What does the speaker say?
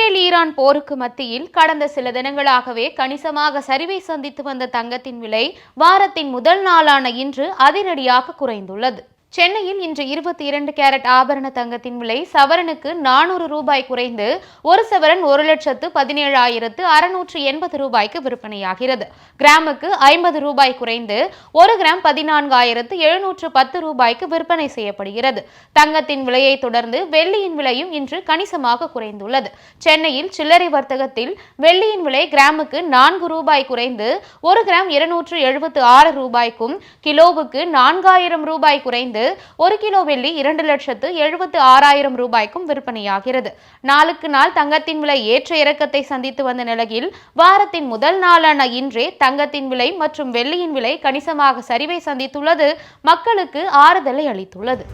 Israel Iran போருக்கு மத்தியில் கடந்த சில தினங்களாகவே கணிசமாக சரிவை சந்தித்து வந்த தங்கத்தின் விலை வாரத்தின் முதல் நாளான இன்று அதிரடியாக குறைந்துள்ளது. சென்னையில் இன்று 22 கேரட் ஆபரண தங்கத்தின் விலை சவரனுக்கு 400 ரூபாய் குறைந்து ஒரு சவரன் 1,17,680 ரூபாய்க்கு விற்பனையாகிறது. கிராமுக்கு 50 ரூபாய் குறைந்து ஒரு கிராம் 14,710 ரூபாய்க்கு விற்பனை செய்யப்படுகிறது. தங்கத்தின் விலையை தொடர்ந்து வெள்ளியின் விலையும் இன்று கணிசமாக குறைந்துள்ளது. சென்னையில் சில்லறை வர்த்தகத்தில் வெள்ளியின் விலை கிராமுக்கு 4 ரூபாய் குறைந்து ஒரு கிராம் 276 ரூபாய்க்கும், கிலோவுக்கு 4,000 ரூபாய் குறைந்து ஒரு கிலோ வெள்ளி 2,76,000 ரூபாய்க்கும் விற்பனையாகிறது. நாளுக்கு நாள் தங்கத்தின் விலை ஏற்ற இறக்கத்தை சந்தித்து வந்த நிலையில் வாரத்தின் முதல் நாளான இன்றே தங்கத்தின் விலை மற்றும் வெள்ளியின் விலை கணிசமாக சரிவை சந்தித்துள்ளது மக்களுக்கு ஆறுதலை அளித்துள்ளது.